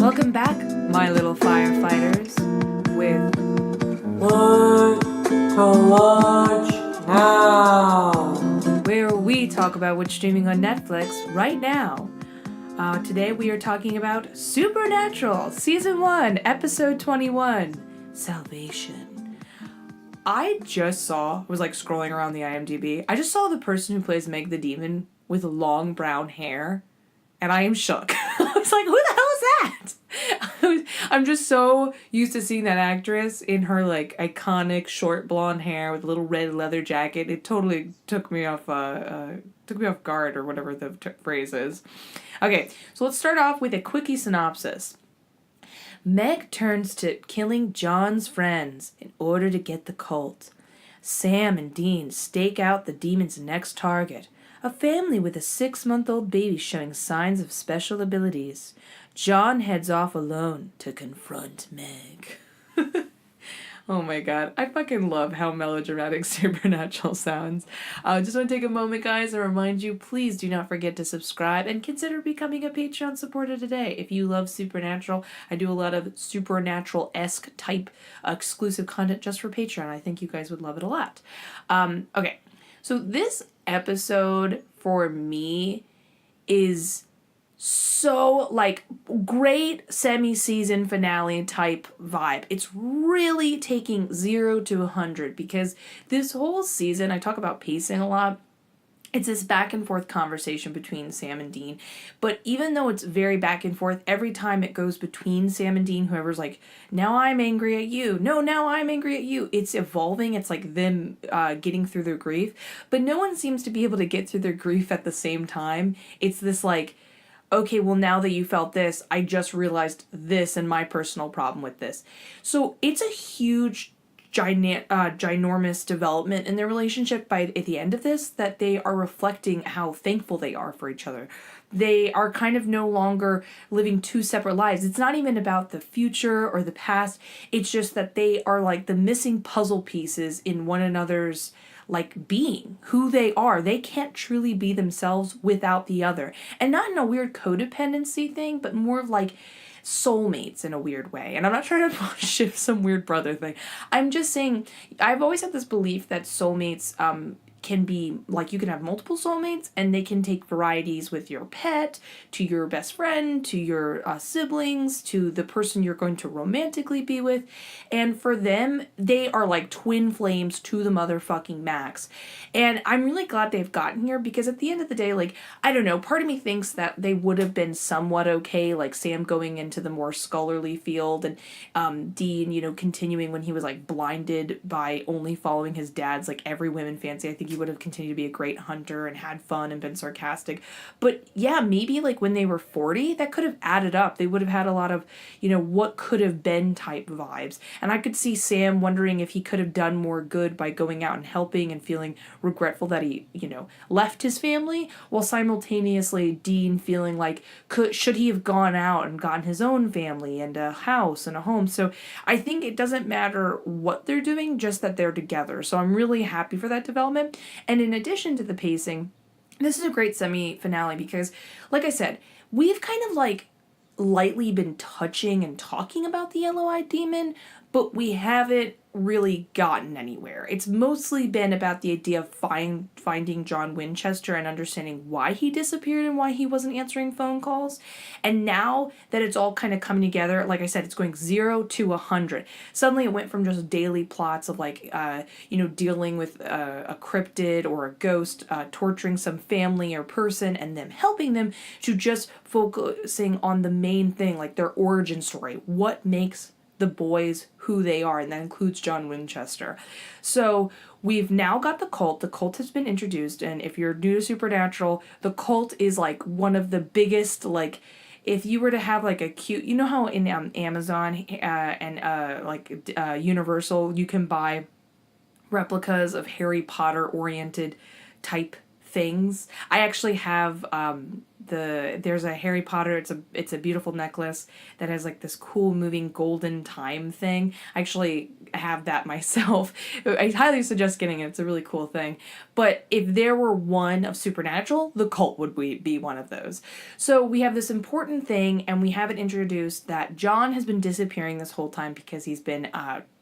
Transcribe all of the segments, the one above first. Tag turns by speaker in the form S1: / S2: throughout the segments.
S1: Welcome back, my little firefighters, with
S2: What to watch now?
S1: where we talk about what's streaming on Netflix right now. Today we are talking about Supernatural, Season 1, Episode 21, Salvation. I was scrolling around the IMDb. I just saw the person who plays Meg the Demon with long brown hair, and I am shook. I was like, who the hell is that? I'm just so used to seeing that actress in her iconic short blonde hair with a little red leather jacket. It totally took me off guard, or whatever the phrase is. Okay, so let's start off with a quickie synopsis. Meg turns to killing John's friends in order to get the cult. Sam and Dean stake out the demon's next target, a family with a 6-month-old baby showing signs of special abilities. John heads off alone to confront Meg. Oh my god, I fucking love how melodramatic Supernatural sounds. Just want to take a moment, guys, and remind you, please do not forget to subscribe and consider becoming a Patreon supporter today. If you love Supernatural, I do a lot of Supernatural-esque type exclusive content just for Patreon. I think you guys would love it a lot. Okay, so this episode for me is so great semi-season finale type vibe. It's really taking 0 to 100 because this whole season, I talk about pacing a lot. It's this back and forth conversation between Sam and Dean. But even though it's very back and forth, every time it goes between Sam and Dean, whoever's like, now I'm angry at you. No, now I'm angry at you. It's evolving. It's like them getting through their grief. But no one seems to be able to get through their grief at the same time. It's this okay, well, now that you felt this, I just realized this and my personal problem with this. So it's a huge, ginormous development in their relationship at the end of this, that they are reflecting how thankful they are for each other. They are kind of no longer living two separate lives. It's not even about the future or the past. It's just that they are like the missing puzzle pieces in one another's being who they are. They can't truly be themselves without the other. And not in a weird codependency thing, but more of soulmates in a weird way. And I'm not trying to shift some weird brother thing. I'm just saying, I've always had this belief that soulmates can be you can have multiple soulmates, and they can take varieties with your pet, to your best friend, to your siblings, to the person you're going to romantically be with. And for them, they are like twin flames to the motherfucking max. And I'm really glad they've gotten here, because at the end of the day, I don't know, part of me thinks that they would have been somewhat okay, Sam going into the more scholarly field, and Dean, continuing when he was blinded by only following his dad's every women fancy. I think he would have continued to be a great hunter and had fun and been sarcastic. But yeah, maybe when they were 40, that could have added up. They would have had a lot of, what could have been type vibes. And I could see Sam wondering if he could have done more good by going out and helping, and feeling regretful that he, left his family, while simultaneously Dean feeling should he have gone out and gotten his own family and a house and a home. So I think it doesn't matter what they're doing, just that they're together. So I'm really happy for that development. And in addition to the pacing, this is a great semi-finale because, like I said, we've kind of lightly been touching and talking about the yellow-eyed demon, but we haven't really gotten anywhere. It's mostly been about the idea of finding John Winchester and understanding why he disappeared and why he wasn't answering phone calls. And now that it's all kind of coming together, like I said, it's going 0 to 100. Suddenly it went from just daily plots of dealing with a cryptid or a ghost, torturing some family or person and them helping them, to just focusing on the main thing, their origin story. What makes the boys who they are, and that includes John Winchester. So we've now got the cult. The cult has been introduced, and if you're new to Supernatural, the cult is one of the biggest, if you were to have a cute, how in Amazon and Universal, you can buy replicas of Harry Potter oriented type things. I actually have there's a Harry Potter, it's a beautiful necklace that has like this cool moving golden time thing. I actually have that myself. I highly suggest getting it. It's a really cool thing. But if there were one of Supernatural, the cult would be one of those. So we have this important thing, and we have it introduced that John has been disappearing this whole time because he's been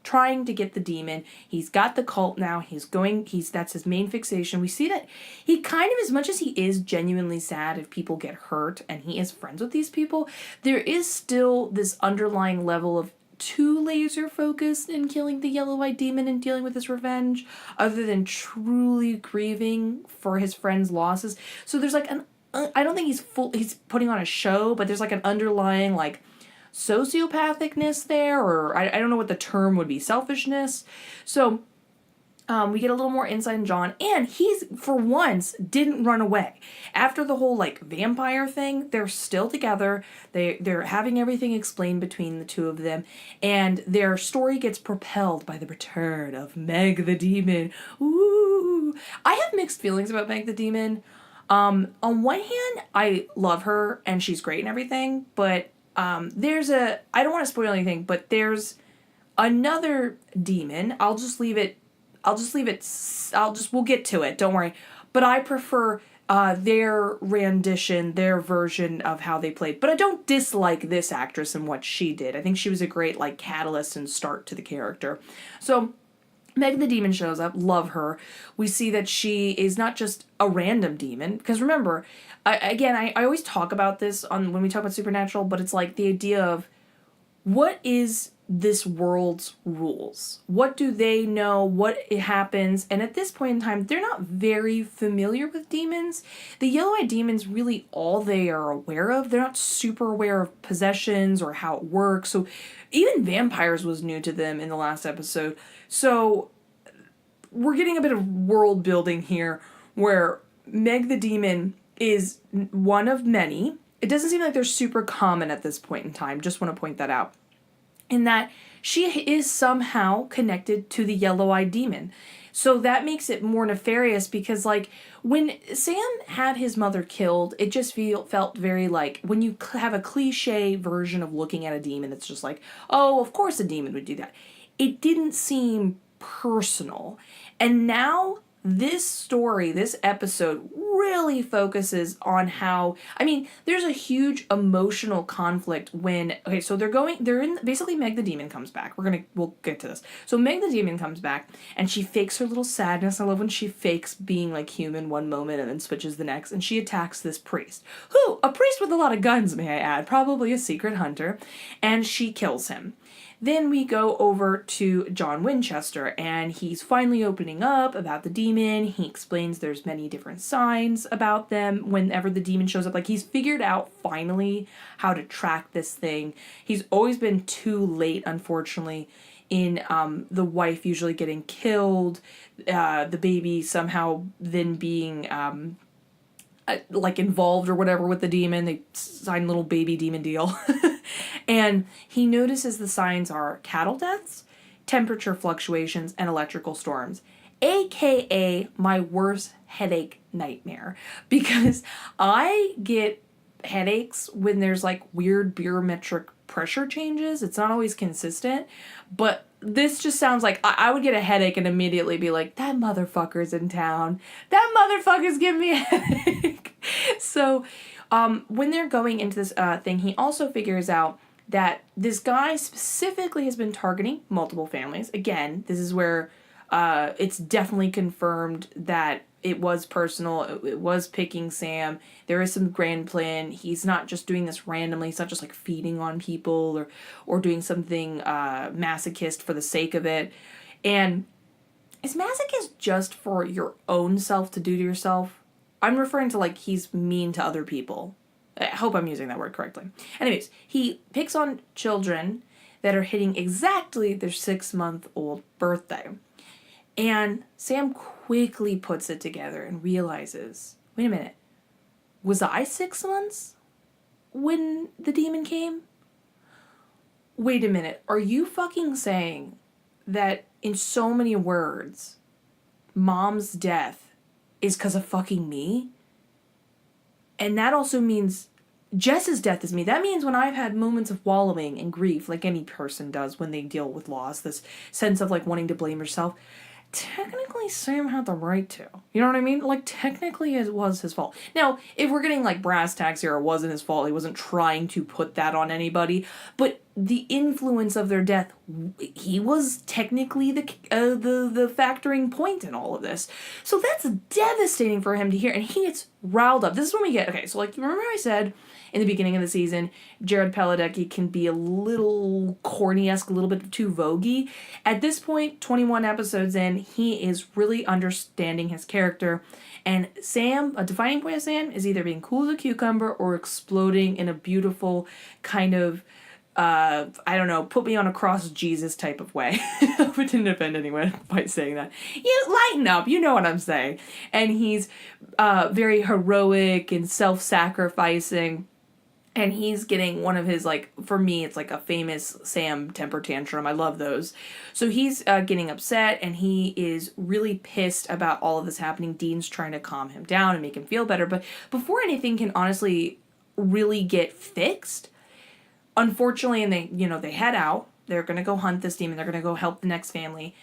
S1: trying to get the demon. He's got the cult now. That's his main fixation. We see that he kind of, as much as he is genuinely sad if people get hurt and he is friends with these people, there is still this underlying level of too laser focused in killing the yellow-eyed demon and dealing with his revenge, other than truly grieving for his friend's losses. So there's like I don't think he's putting on a show, but there's like an underlying like sociopathicness there, or I don't know what the term would be, selfishness. So we get a little more insight in John, and he's, for once, didn't run away. After the whole, like, vampire thing, they're still together. They're having everything explained between the two of them, and their story gets propelled by the return of Meg the Demon. Ooh! I have mixed feelings about Meg the Demon. On one hand, I love her, and she's great and everything, but I don't want to spoil anything, but there's another demon. We'll get to it, don't worry. But I prefer their rendition, their version of how they played. But I don't dislike this actress and what she did. I think she was a great, like, catalyst and start to the character. So Meg the Demon shows up, love her. We see that she is not just a random demon, because remember, I always talk about this when we talk about Supernatural, but it's like the idea of what is this world's rules? What do they know? What happens? And at this point in time, they're not very familiar with demons. The yellow-eyed demons, really all they are aware of. They're not super aware of possessions or how it works. So even vampires was new to them in the last episode. So we're getting a bit of world building here where Meg the Demon is one of many. It doesn't seem like they're super common at this point in time. Just want to point that out. In that she is somehow connected to the yellow-eyed demon. So that makes it more nefarious because, like, when Sam had his mother killed, it just felt very like, when you have a cliche version of looking at a demon, it's just like, oh, of course a demon would do that. It didn't seem personal. And now this story, this episode, really focuses on how, there's a huge emotional conflict when, basically Meg the Demon comes back. We'll get to this. So Meg the Demon comes back, and she fakes her little sadness. I love when she fakes being, like, human one moment and then switches the next, and she attacks this priest. A priest with a lot of guns, may I add, probably a secret hunter, and she kills him. Then we go over to John Winchester, and he's finally opening up about the demon. He explains there's many different signs about them whenever the demon shows up. Like, he's figured out, finally, how to track this thing. He's always been too late, unfortunately, in the wife usually getting killed, the baby somehow then being involved or whatever with the demon. They sign a little baby demon deal. And he notices the signs are cattle deaths, temperature fluctuations, and electrical storms, aka my worst headache nightmare. Because I get headaches when there's like weird barometric pressure changes. It's not always consistent, but this just sounds like I would get a headache and immediately be like, that motherfucker's in town. That motherfucker's giving me a headache. So when they're going into this thing, he also figures out that this guy specifically has been targeting multiple families. Again, this is where it's definitely confirmed that it was personal. It was picking Sam. There is some grand plan. He's not just doing this randomly. He's not just like feeding on people or doing something masochist for the sake of it. And is masochist just for your own self to do to yourself? I'm referring to like he's mean to other people. I hope I'm using that word correctly. Anyways, he picks on children that are hitting exactly their 6-month-old birthday. And Sam quickly puts it together and realizes, wait a minute, was I 6 months when the demon came? Wait a minute, are you fucking saying that in so many words, Mom's death is because of fucking me. And that also means Jess's death is me. That means when I've had moments of wallowing and grief, like any person does when they deal with loss, this sense of like wanting to blame yourself, technically Sam had the right to. You know what I mean? Like, technically it was his fault. Now, if we're getting like brass tacks here, it wasn't his fault. He wasn't trying to put that on anybody. But the influence of their death, he was technically the factoring point in all of this. So that's devastating for him to hear. And he gets riled up. This is when we get, okay, so like, remember I said in the beginning of the season, Jared Padalecki can be a little corny-esque, a little bit too voguey. At this point, 21 episodes in, he is really understanding his character. And Sam, a defining point of Sam, is either being cool as a cucumber or exploding in a beautiful kind of, I don't know, put me on a cross Jesus type of way. I hope it didn't offend anyone by saying that. You lighten up, you know what I'm saying. And he's very heroic and self-sacrificing. And he's getting one of his, like, for me, it's like a famous Sam temper tantrum. I love those. So he's getting upset, and he is really pissed about all of this happening. Dean's trying to calm him down and make him feel better. But before anything can honestly really get fixed, unfortunately, and they head out. They're going to go hunt this demon. They're going to go help the next family.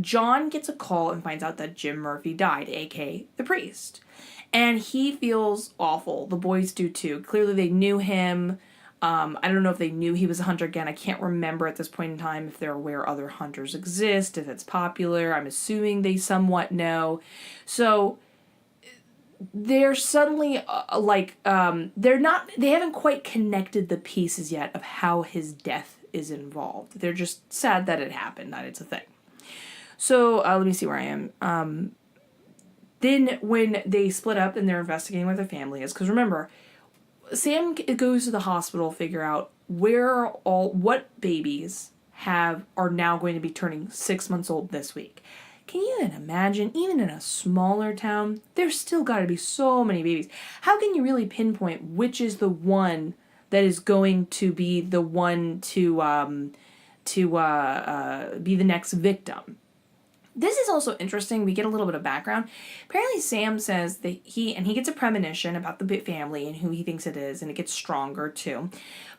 S1: John gets a call and finds out that Jim Murphy died, a.k.a. the priest. And he feels awful. The boys do too. Clearly they knew him. I don't know if they knew he was a hunter again. I can't remember at this point in time if they're aware other hunters exist, if it's popular. I'm assuming they somewhat know. So they're suddenly they haven't quite connected the pieces yet of how his death is involved. They're just sad that it happened, that it's a thing. So let me see where I am. Then when they split up and they're investigating where their family is, because remember, Sam goes to the hospital to figure out what babies are now going to be turning 6 months old this week. Can you even imagine, even in a smaller town, there's still got to be so many babies. How can you really pinpoint which is the one that is going to be the one to be the next victim? This is also interesting. We get a little bit of background. Apparently Sam says that he gets a premonition about the family and who he thinks it is, and it gets stronger too.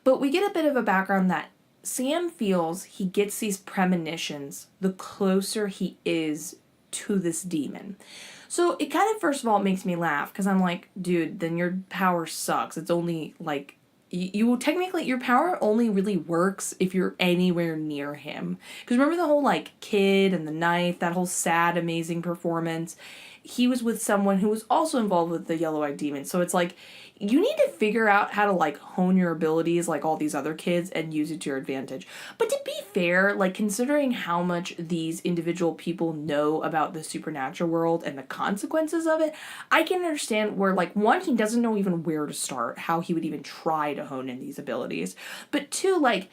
S1: But we get a bit of a background that Sam feels he gets these premonitions the closer he is to this demon. So it kind of, first of all, makes me laugh, because I'm like, dude, then your power sucks. It's only like, your power only really works if you're anywhere near him. Because remember the whole like kid and the knife, that whole sad, amazing performance? He was with someone who was also involved with the yellow-eyed demon. So it's like, you need to figure out how to like hone your abilities like all these other kids and use it to your advantage. But to be fair, like considering how much these individual people know about the supernatural world and the consequences of it, I can understand where like, one, he doesn't know even where to start, how he would even try to hone in these abilities. But two, like,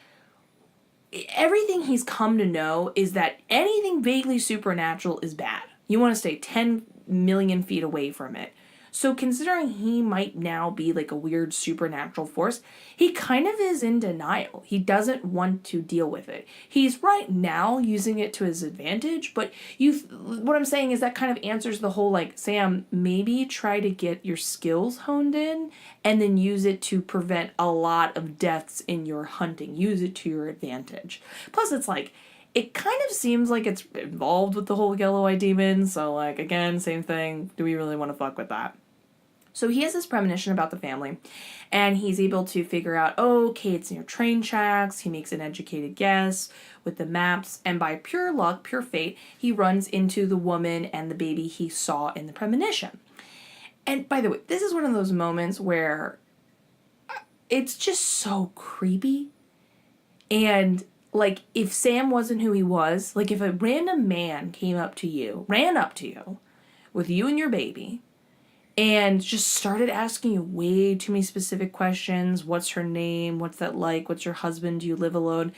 S1: everything he's come to know is that anything vaguely supernatural is bad. You want to stay 10 million feet away from it. So considering he might now be like a weird supernatural force, he kind of is in denial. He doesn't want to deal with it. He's right now using it to his advantage, but what I'm saying is that kind of answers the whole like, Sam, maybe try to get your skills honed in and then use it to prevent a lot of deaths in your hunting. Use it to your advantage. Plus it's like, it kind of seems like it's involved with the whole yellow-eyed demon, so like, again, same thing. Do we really want to fuck with that? So he has this premonition about the family, and he's able to figure out, okay, it's near train tracks. He makes an educated guess with the maps, and by pure luck, pure fate, he runs into the woman and the baby he saw in the premonition. And by the way, this is one of those moments where it's just so creepy. And like, if Sam wasn't who he was, like if a random man ran up to you with you and your baby, and just started asking you way too many specific questions. What's her name? What's that like? What's your husband? Do you live alone?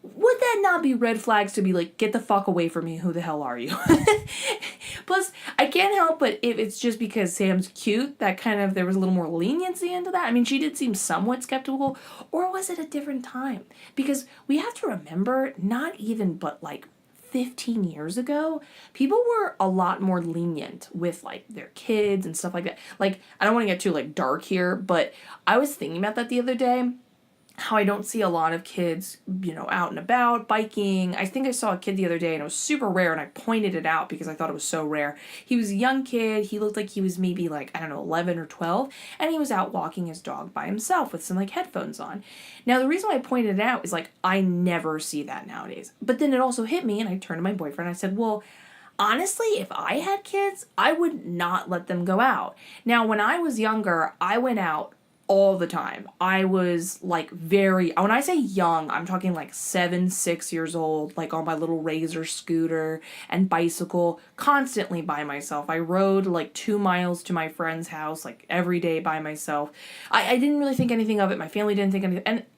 S1: Would that not be red flags to be like, get the fuck away from me? Who the hell are you? Plus, I can't help but if it's just because Sam's cute, that kind of, there was a little more leniency into that. I mean, she did seem somewhat skeptical. Or was it a different time? Because we have to remember, not even but like 15 years ago, people were a lot more lenient with, like, their kids and stuff like that. Like, I don't want to get too, like, dark here, but I was thinking about that the other day, how I don't see a lot of kids, you know, out and about, biking. I think I saw a kid the other day, and it was super rare, and I pointed it out because I thought it was so rare. He was a young kid. He looked like he was maybe, like, I don't know, 11 or 12, and he was out walking his dog by himself with some, like, headphones on. Now, the reason why I pointed it out is, like, I never see that nowadays. But then it also hit me, and I turned to my boyfriend, and I said, well, honestly, if I had kids, I would not let them go out. Now, when I was younger, I went out all the time. I was like when I say young, I'm talking like 7, 6 years old, like on my little Razor scooter and bicycle, constantly by myself. I rode like 2 miles to my friend's house, like every day by myself. I didn't really think anything of it. My family didn't think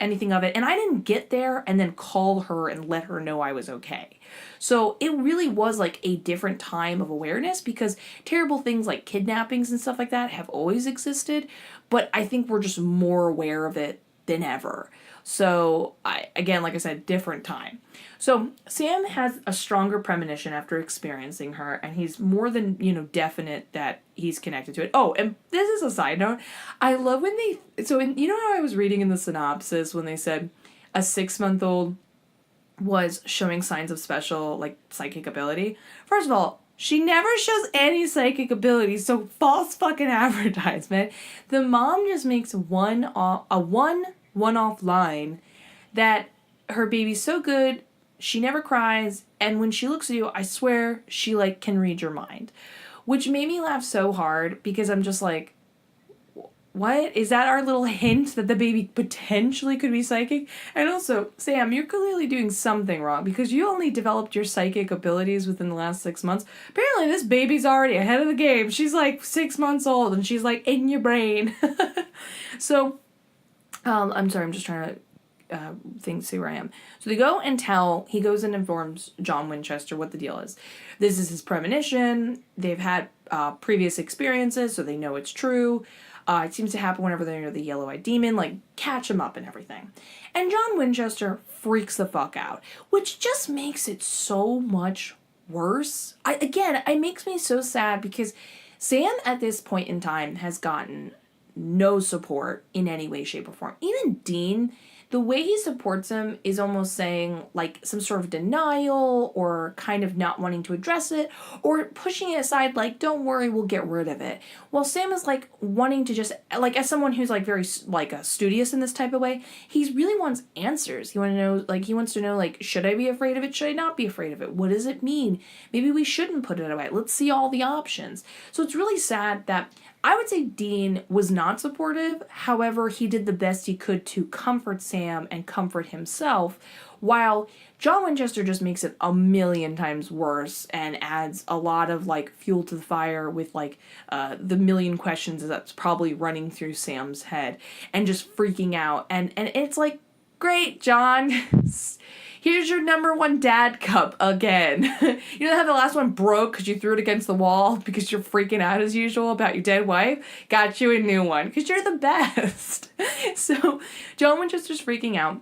S1: anything of it. And I didn't get there and then call her and let her know I was okay. So it really was like a different time of awareness, because terrible things like kidnappings and stuff like that have always existed, but I think we're just more aware of it than ever. So again, like I said, different time. So Sam has a stronger premonition after experiencing her, and he's more than, you know, definite that he's connected to it. Oh, and this is a side note. I love when you know how I was reading in the synopsis when they said a 6-month-old was showing signs of special, like, psychic ability. First of all, she never shows any psychic ability, so false fucking advertisement. The mom just makes one-off line that her baby's so good, she never cries, and when she looks at you, I swear she, like, can read your mind. Which made me laugh so hard, because I'm just like, what? Is that our little hint that the baby potentially could be psychic? And also, Sam, you're clearly doing something wrong, because you only developed your psychic abilities within the last 6 months. Apparently, this baby's already ahead of the game. She's like 6 months old, and she's like in your brain. So, I'm sorry, I'm just trying to see where I am. So he goes and informs John Winchester what the deal is. This is his premonition. They've had previous experiences, so they know it's true. It seems to happen whenever they're near the yellow-eyed demon, like, catch him up and everything. And John Winchester freaks the fuck out, which just makes it so much worse. It makes me so sad, because Sam at this point in time has gotten no support in any way, shape, or form. Even Dean, the way he supports him is almost saying, like, some sort of denial, or kind of not wanting to address it, or pushing it aside, like, don't worry, we'll get rid of it. While Sam is, like, wanting to just, like, as someone who's, like, very, like, studious in this type of way, he really wants answers. He wants to know, like, should I be afraid of it? Should I not be afraid of it? What does it mean? Maybe we shouldn't put it away. Let's see all the options. So it's really sad that I would say Dean was not supportive. However, he did the best he could to comfort Sam and comfort himself, while John Winchester just makes it a million times worse and adds a lot of, like, fuel to the fire with, like, the million questions that's probably running through Sam's head and just freaking out. And it's like, great, John. Here's your number 1 dad cup again. You know how the last one broke because you threw it against the wall because you're freaking out as usual about your dead wife? Got you a new one because you're the best. So John Winchester's freaking out.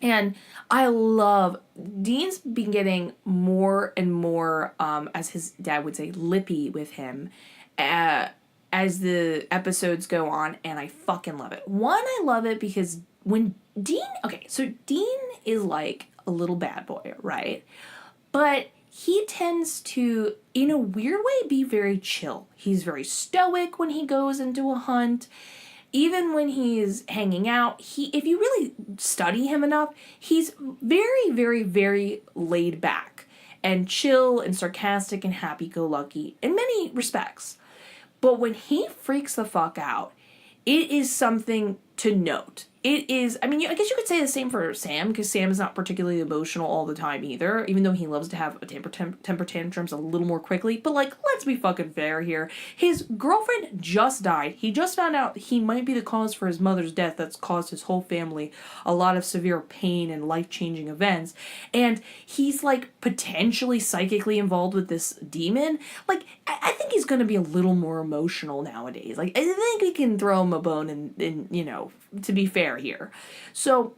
S1: And I love, Dean's been getting more and more, as his dad would say, lippy with him as the episodes go on, and I fucking love it. One, I love it because when Dean is like a little bad boy, right? But he tends to, in a weird way, be very chill. He's very stoic when he goes into a hunt. Even when he's hanging out, if you really study him enough, he's very, very, very laid back and chill and sarcastic and happy-go-lucky in many respects. But when he freaks the fuck out, it is something to note. It is, I mean, I guess you could say the same for Sam, because Sam is not particularly emotional all the time either, even though he loves to have a temper tantrums a little more quickly. But, like, let's be fucking fair here. His girlfriend just died. He just found out he might be the cause for his mother's death that's caused his whole family a lot of severe pain and life-changing events. And he's, like, potentially psychically involved with this demon. Like, I think he's going to be a little more emotional nowadays. Like, I think we can throw him a bone and you know, to be fair here. So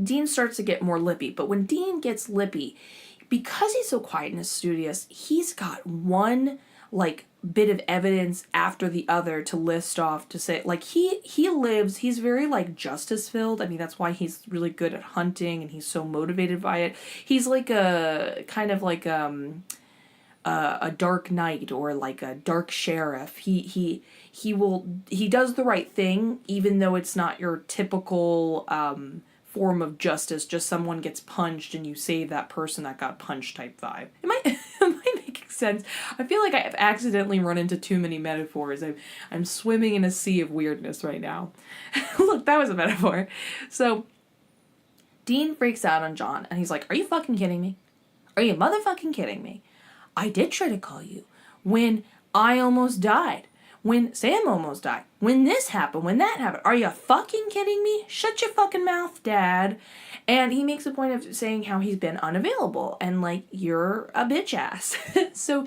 S1: Dean starts to get more lippy, but when Dean gets lippy, because he's so quiet and studious, he's got one, like, bit of evidence after the other to list off to say, like, he's very, like, justice filled. I mean, that's why he's really good at hunting and he's so motivated by it. He's like a kind of like a dark knight or like a dark sheriff. He does the right thing even though it's not your typical form of justice, just someone gets punched and you save that person that got punched type vibe. Am I making sense? I feel like I've accidentally run into too many metaphors. I'm swimming in a sea of weirdness right now. Look, that was a metaphor. So Dean freaks out on John and he's like, "Are you fucking kidding me? Are you motherfucking kidding me? I did try to call you when I almost died. When Sam almost died, when this happened, when that happened. Are you fucking kidding me? Shut your fucking mouth, Dad." And he makes a point of saying how he's been unavailable and, like, you're a bitch ass. So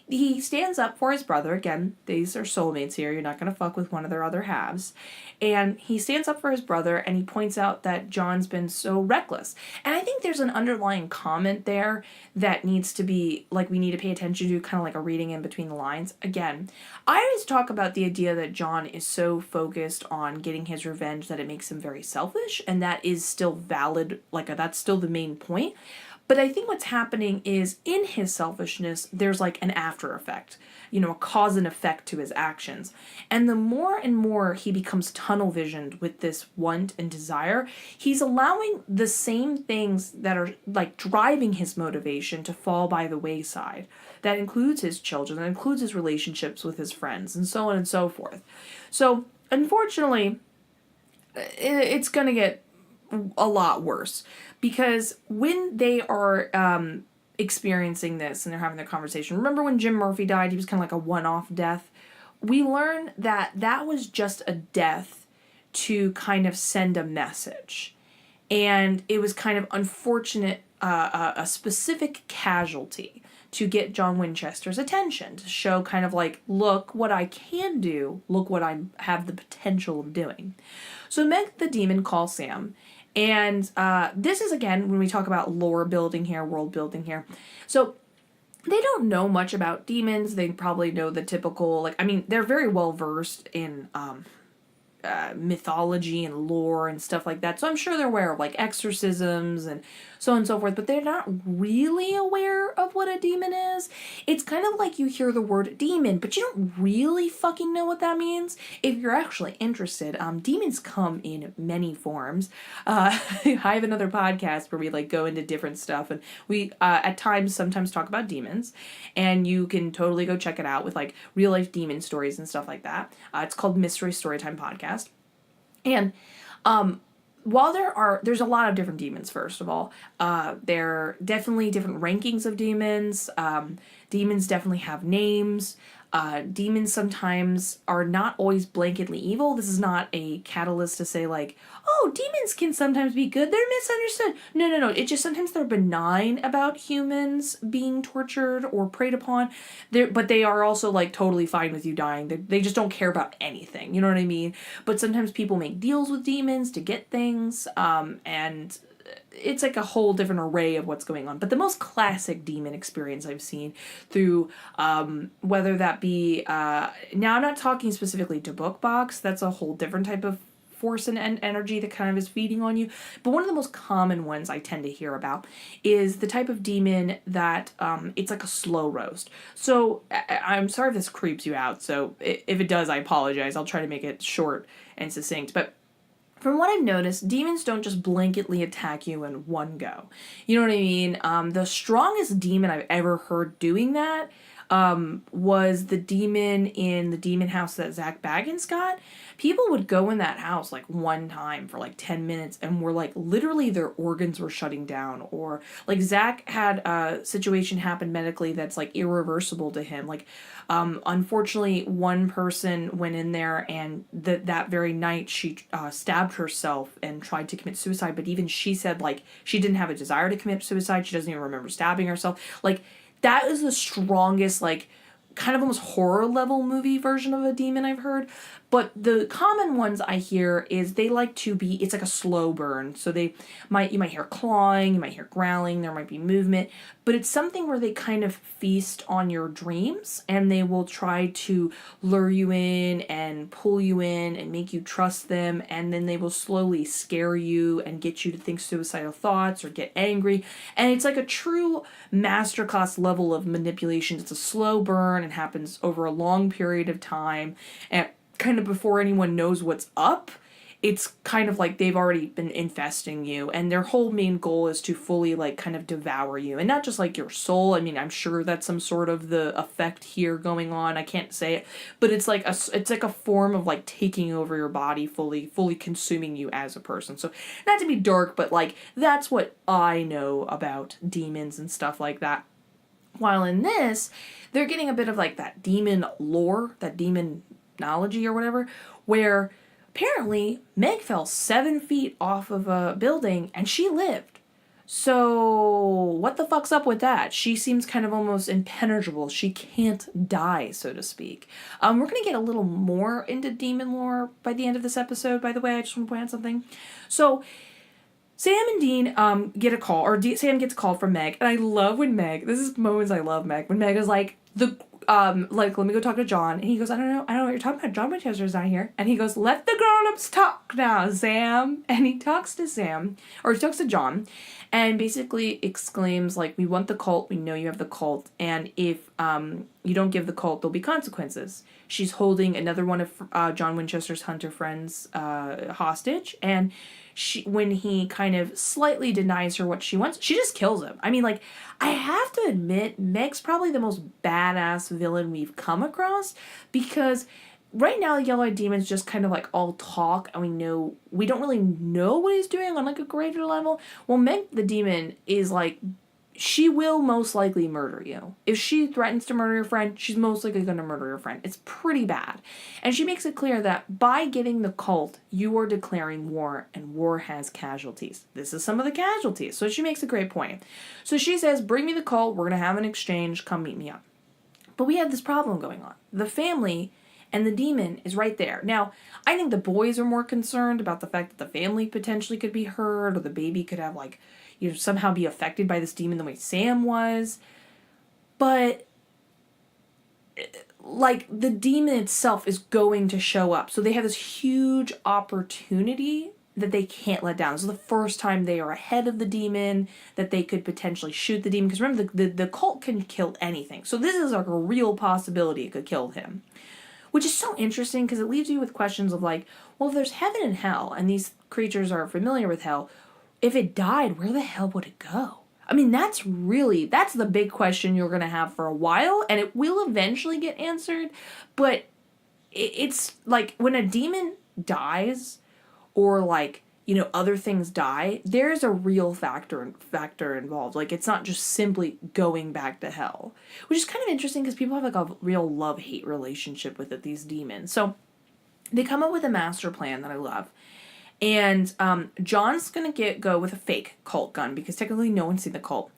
S1: he stands up for his brother. Again, these are soulmates here. You're not going to fuck with one of their other halves. And he stands up for his brother and he points out that John's been so reckless. And I think there's an underlying comment there that needs to be, like, we need to pay attention to, kind of like a reading in between the lines. Again, I always talk about the idea that John is so focused on getting his revenge that it makes him very selfish, and that is still valid, that's still the main point. But I think what's happening is in his selfishness, there's like an after effect, a cause and effect to his actions. And the more and more he becomes tunnel visioned with this want and desire, he's allowing the same things that are like driving his motivation to fall by the wayside. That includes his children, that includes his relationships with his friends, and so on and so forth. So unfortunately, it's going to get a lot worse, because when they are experiencing this and they're having their conversation, remember when Jim Murphy died, he was kind of like a one-off death. We learn that that was just a death to kind of send a message, and it was kind of unfortunate, a specific casualty to get John Winchester's attention, to show kind of like, look what I can do, look what I have the potential of doing. So Meg the Demon calls Sam. And this is, again, when we talk about lore building here, world building here. So they don't know much about demons. They probably know the typical, they're very well versed in mythology and lore and stuff like that. So I'm sure they're aware of, like, exorcisms and so on and so forth, but they're not really aware of what a demon is. It's kind of like you hear the word demon, but you don't really fucking know what that means. If you're actually interested, demons come in many forms. I have another podcast where we, like, go into different stuff, and we, at times, sometimes talk about demons, and you can totally go check it out with, like, real-life demon stories and stuff like that. It's called Mystery Storytime Podcast. And, while there's a lot of different demons, first of all, there are definitely different rankings of demons. Demons definitely have names. Demons sometimes are not always blanketly evil. This is not a catalyst to say, like, oh, demons can sometimes be good. They're misunderstood. No. It's just sometimes they're benign about humans being tortured or preyed upon. But they are also, like, totally fine with you dying. They just don't care about anything. You know what I mean? But sometimes people make deals with demons to get things. And it's like a whole different array of what's going on. But the most classic demon experience I've seen through, whether that be, now I'm not talking specifically to BookBox, that's a whole different type of force and energy that kind of is feeding on you. But one of the most common ones I tend to hear about is the type of demon that, it's like a slow roast. So I'm sorry if this creeps you out. So if it does, I apologize. I'll try to make it short and succinct. But from what I've noticed, demons don't just blanketly attack you in one go. You know what I mean? The strongest demon I've ever heard doing that was the demon in the demon house that Zach Baggins got. People would go in that house like one time for like 10 minutes and were like, literally their organs were shutting down. Or like Zach had a situation happen medically that's like irreversible to him. Like, unfortunately, one person went in there and that very night she stabbed herself and tried to commit suicide. But even she said, like, she didn't have a desire to commit suicide. She doesn't even remember stabbing herself. Like, that is the strongest, like, kind of almost horror level movie version of a demon I've heard. But the common ones I hear is they like to be, it's like a slow burn. So you might hear clawing, you might hear growling, there might be movement, but it's something where they kind of feast on your dreams, and they will try to lure you in and pull you in and make you trust them, and then they will slowly scare you and get you to think suicidal thoughts or get angry. And it's like a true masterclass level of manipulation. It's a slow burn and happens over a long period of time, and kind of before anyone knows what's up. It's kind of like they've already been infesting you, and their whole main goal is to fully like kind of devour you, and not just like your soul. I mean, I'm sure that's some sort of the effect here going on. I can't say it, but it's like a form of like taking over your body, fully consuming you as a person. So not to be dark, but like that's what I know about demons and stuff like that. While in this, they're getting a bit of like that demon lore, that demonology or whatever, where apparently Meg fell 7 feet off of a building and she lived. So what the fuck's up with that? She seems kind of almost impenetrable. She can't die, so to speak. We're going to get a little more into demon lore by the end of this episode, by the way. I just want to point out something. So Sam and Dean get a call, or Sam gets a call from Meg, and I love when Meg, this is moments I love Meg, when Meg is like, let me go talk to John, and he goes, I don't know what you're talking about, John Winchester's not here, and he goes, let the grown-ups talk now, Sam, and he talks to John, and basically exclaims, like, we want the cult, we know you have the cult, and if, you don't give the cult, there'll be consequences. She's holding another one of, John Winchester's hunter friends, hostage, and when he kind of slightly denies her what she wants, she just kills him. I mean, like, I have to admit, Meg's probably the most badass villain we've come across, because right now the Yellow-Eyed Demon's just kind of like all talk, and we don't really know what he's doing on like a greater level. Well, Meg the Demon is like, she will most likely murder you. If she threatens to murder your friend, she's most likely going to murder your friend. It's pretty bad. And she makes it clear that by getting the cult, you are declaring war, and war has casualties. This is some of the casualties. So she makes a great point. So she says, bring me the cult, we're going to have an exchange, come meet me up. But we have this problem going on. The family and the demon is right there. Now, I think the boys are more concerned about the fact that the family potentially could be hurt, or the baby could have like, somehow be affected by this demon the way Sam was. But like, the demon itself is going to show up. So they have this huge opportunity that they can't let down. This is the first time they are ahead of the demon, that they could potentially shoot the demon. Because remember, the cult can kill anything. So this is like a real possibility it could kill him. Which is so interesting, because it leaves you with questions of like, well, if there's heaven and hell, and these creatures are familiar with hell, if it died, where the hell would it go? I mean, that's the big question you're going to have for a while, and it will eventually get answered, but it's like when a demon dies, or like, other things die, there's a real factor involved. Like, it's not just simply going back to hell, which is kind of interesting because people have like a real love-hate relationship with it, these demons. So they come up with a master plan that I love. And John's going to go with a fake cult gun, because technically no one's seen the cult.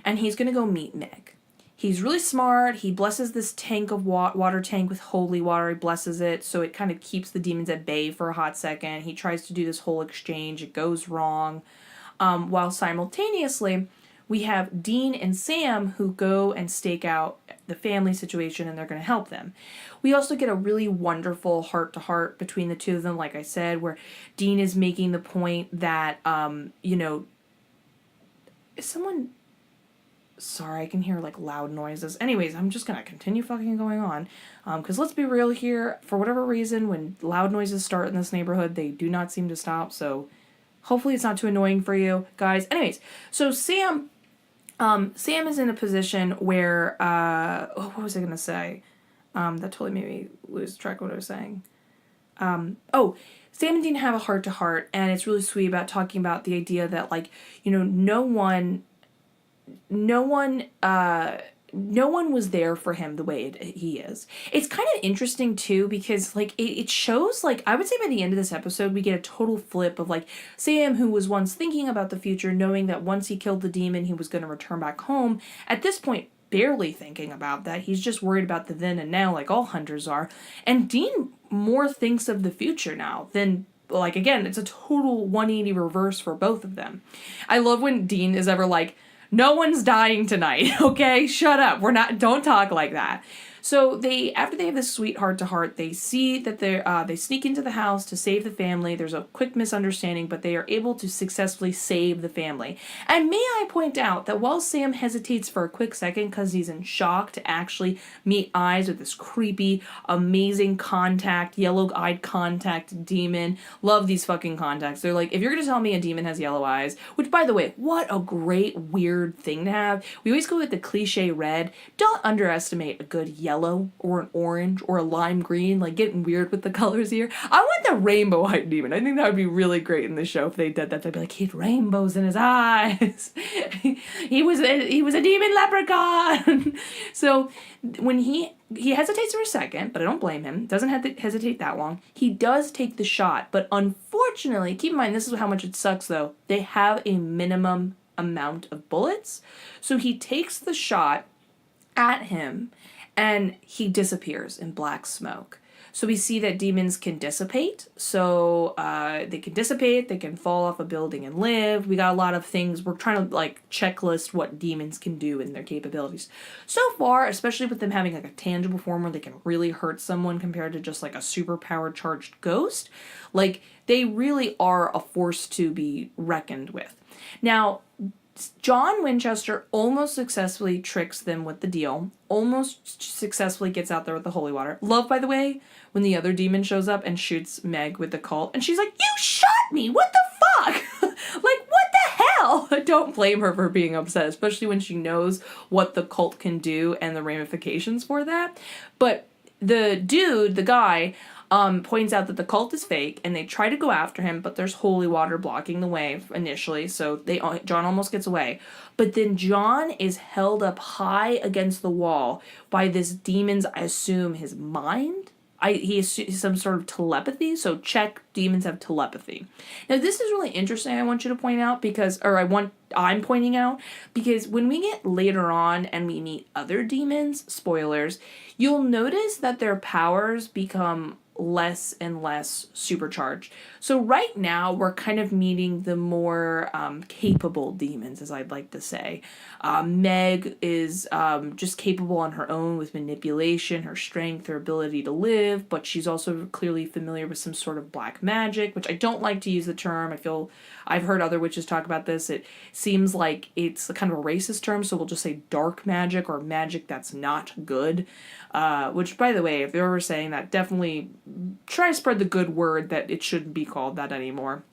S1: And he's going to go meet Meg. He's really smart. He blesses this tank of water tank with holy water. He blesses it so it kind of keeps the demons at bay for a hot second. He tries to do this whole exchange. It goes wrong. While simultaneously, we have Dean and Sam who go and stake out the family situation, and they're going to help them. We also get a really wonderful heart-to-heart between the two of them, like I said, where Dean is making the point that, is someone... Sorry, I can hear, like, loud noises. Anyways, I'm just gonna continue fucking going on. Because let's be real here, for whatever reason, when loud noises start in this neighborhood, they do not seem to stop, so hopefully it's not too annoying for you guys. Anyways, so Sam is in a position where, what was I gonna say? That totally made me lose track of what I was saying. Sam and Dean have a heart-to-heart, and it's really sweet about talking about the idea that, like, no one was there for him the way he is. It's kind of interesting too, because like it shows, like, I would say by the end of this episode we get a total flip of like Sam, who was once thinking about the future, knowing that once he killed the demon he was going to return back home. At this point, barely thinking about that. He's just worried about the then and now, like all hunters are. And Dean more thinks of the future now than, like, again, it's a total 180 reverse for both of them. I love when Dean is ever like, no one's dying tonight, okay? Shut up. Don't talk like that. So after they have this sweet heart-to-heart, they see that they sneak into the house to save the family. There's a quick misunderstanding, but they are able to successfully save the family. And may I point out that while Sam hesitates for a quick second because he's in shock to actually meet eyes with this creepy, amazing yellow-eyed contact demon. Love these fucking contacts. They're like, if you're going to tell me a demon has yellow eyes, which, by the way, what a great, weird thing to have. We always go with the cliche red. Don't underestimate a good yellow or an orange or a lime green, like getting weird with the colors here. I want the rainbow-eyed demon. I think that would be really great in the show if they did that. They'd be like, he had rainbows in his eyes. he was a demon leprechaun. So when he hesitates for a second, but I don't blame him. Doesn't have to hesitate that long. He does take the shot, but unfortunately, keep in mind, this is how much it sucks though. They have a minimum amount of bullets. So he takes the shot at him, and he disappears in black smoke. So we see that demons can dissipate. So they can fall off a building and live. We got a lot of things. We're trying to like checklist what demons can do and their capabilities. So far, especially with them having like a tangible form where they can really hurt someone compared to just like a superpower charged ghost, like they really are a force to be reckoned with. Now, John Winchester almost successfully tricks them with the deal, almost successfully gets out there with the holy water. Love, by the way, when the other demon shows up and shoots Meg with the cult, and she's like, you shot me! What the fuck? Like, what the hell? Don't blame her for being upset, especially when she knows what the cult can do and the ramifications for that. But the guy, points out that the cult is fake, and they try to go after him, but there's holy water blocking the way initially, so John almost gets away. But then John is held up high against the wall by this demon's, I assume, his mind? He has some sort of telepathy, so check, demons have telepathy. Now this is really interesting, I want you to point out, I'm pointing out, because when we get later on and we meet other demons, spoilers, you'll notice that their powers become less and less supercharged. So right now we're kind of meeting the more capable demons, as I'd like to say. Meg is just capable on her own with manipulation, her strength, her ability to live, but she's also clearly familiar with some sort of black magic, which I don't like to use the term. I've heard other witches talk about this. It seems like it's a kind of a racist term, so we'll just say dark magic or magic that's not good. Which, by the way, if you're ever saying that, definitely try to spread the good word that it shouldn't be called that anymore.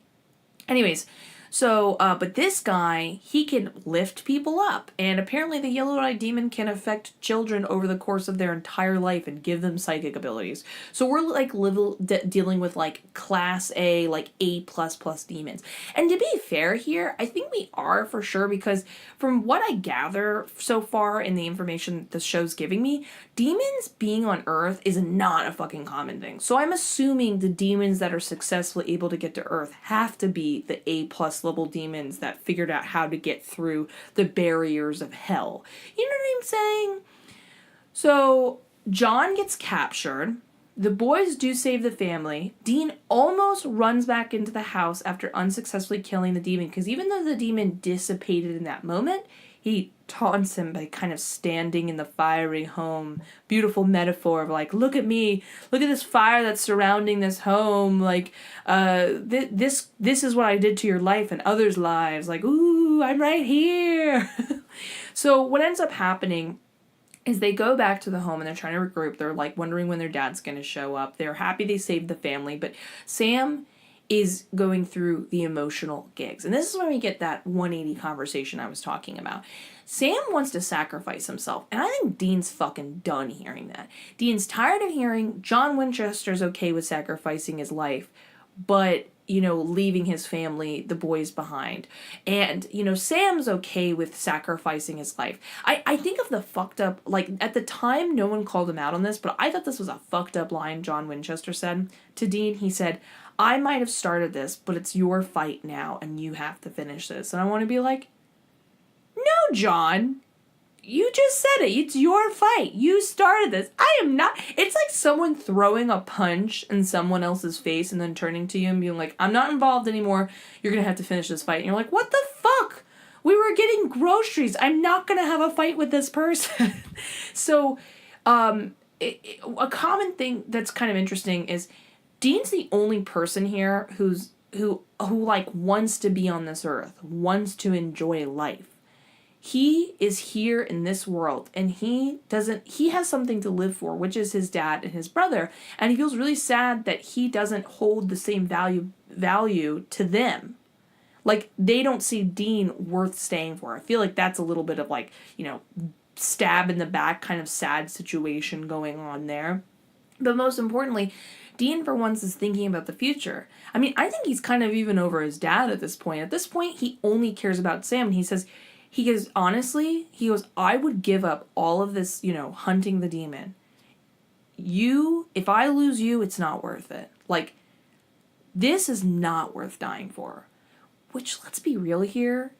S1: Anyways, so, but this guy, he can lift people up, and apparently the yellow-eyed demon can affect children over the course of their entire life and give them psychic abilities. So we're, like, dealing with, like, Class A, like, A++ demons. And to be fair here, I think we are for sure, because from what I gather so far in the information the show's giving me, demons being on Earth is not a fucking common thing. So I'm assuming the demons that are successfully able to get to Earth have to be the A+ level demons that figured out how to get through the barriers of hell. You know what I'm saying? So John gets captured. The boys do save the family. Dean almost runs back into the house after unsuccessfully killing the demon, because even though the demon dissipated in that moment, he taunts him by kind of standing in the fiery home. Beautiful metaphor of like, look at me, look at this fire that's surrounding this home. Like, this is what I did to your life and others' lives. Like, ooh, I'm right here. So what ends up happening is they go back to the home and they're trying to regroup. They're like wondering when their dad's going to show up. They're happy they saved the family, but Sam is going through the emotional gigs. And this is when we get that 180 conversation I was talking about. Sam wants to sacrifice himself, and I think Dean's fucking done hearing that. Dean's tired of hearing John Winchester's okay with sacrificing his life, but, you know, leaving his family, the boys behind. And, you know, Sam's okay with sacrificing his life. I think of the fucked up, like, at the time, no one called him out on this, but I thought this was a fucked up line John Winchester said to Dean. He said, I might have started this, but it's your fight now, and you have to finish this. And I want to be like, no, John, you just said it. It's your fight. You started this. I am not. It's like someone throwing a punch in someone else's face and then turning to you and being like, I'm not involved anymore. You're going to have to finish this fight. And you're like, what the fuck? We were getting groceries. I'm not going to have a fight with this person. So, a common thing that's kind of interesting is Dean's the only person here who like wants to be on this earth, wants to enjoy life. He is here in this world and he has something to live for, which is his dad and his brother. And he feels really sad that he doesn't hold the same value to them. Like, they don't see Dean worth staying for. I feel like that's a little bit of like, stab in the back kind of sad situation going on there. But most importantly, Dean for once is thinking about the future. I mean, I think he's kind of even over his dad at this point. At this point, he only cares about Sam. And he goes, honestly, I would give up all of this, hunting the demon. If I lose you, it's not worth it. Like, this is not worth dying for. Which, let's be real here,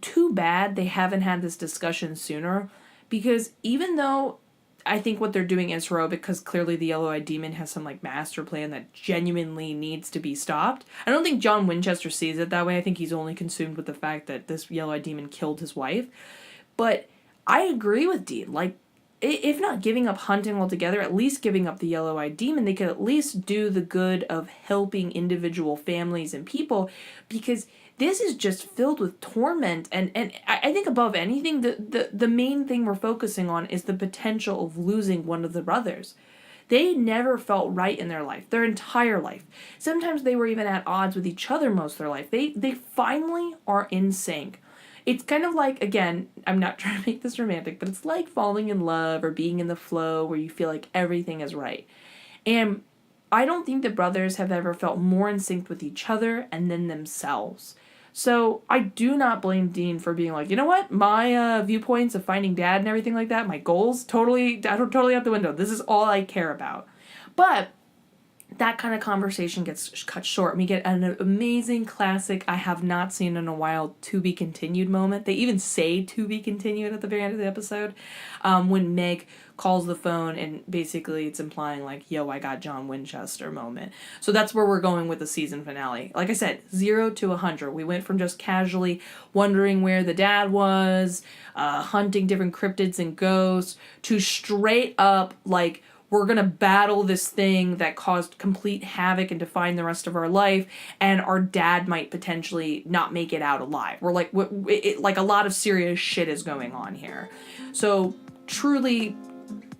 S1: too bad they haven't had this discussion sooner, because even though I think what they're doing is heroic, because clearly the yellow-eyed demon has some, like, master plan that genuinely needs to be stopped. I don't think John Winchester sees it that way. I think he's only consumed with the fact that this yellow-eyed demon killed his wife. But I agree with Dean. Like, if not giving up hunting altogether, at least giving up the yellow-eyed demon, they could at least do the good of helping individual families and people, because this is just filled with torment, and I think above anything, the main thing we're focusing on is the potential of losing one of the brothers. They never felt right in their life, their entire life. Sometimes they were even at odds with each other most of their life. They finally are in sync. It's kind of like, again, I'm not trying to make this romantic, but it's like falling in love or being in the flow where you feel like everything is right. And I don't think the brothers have ever felt more in sync with each other and then themselves. So I do not blame Dean for being like, you know what, my viewpoints of finding dad and everything like that, my goals, totally out the window. This is all I care about. But that kind of conversation gets cut short. We get an amazing classic, I have not seen in a while, to be continued moment. They even say to be continued at the very end of the episode. When Meg calls the phone and basically it's implying like, yo, I got John Winchester moment. So that's where we're going with the season finale. Like I said, 0 to 100. We went from just casually wondering where the dad was, hunting different cryptids and ghosts, to straight up like, we're going to battle this thing that caused complete havoc and define the rest of our life, and our dad might potentially not make it out alive. We're like, like a lot of serious shit is going on here. So truly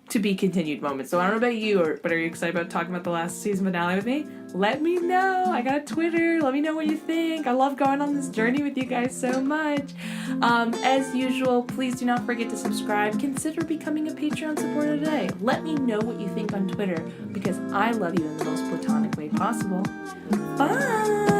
S1: to be continued moments. So I don't know about you, but are you excited about talking about the last season finale with me? Let me know. I got a Twitter. Let me know what you think. I love going on this journey with you guys so much. As usual, please do not forget to subscribe. Consider becoming a Patreon supporter today. Let me know what you think on Twitter, because I love you in the most platonic way possible. Bye!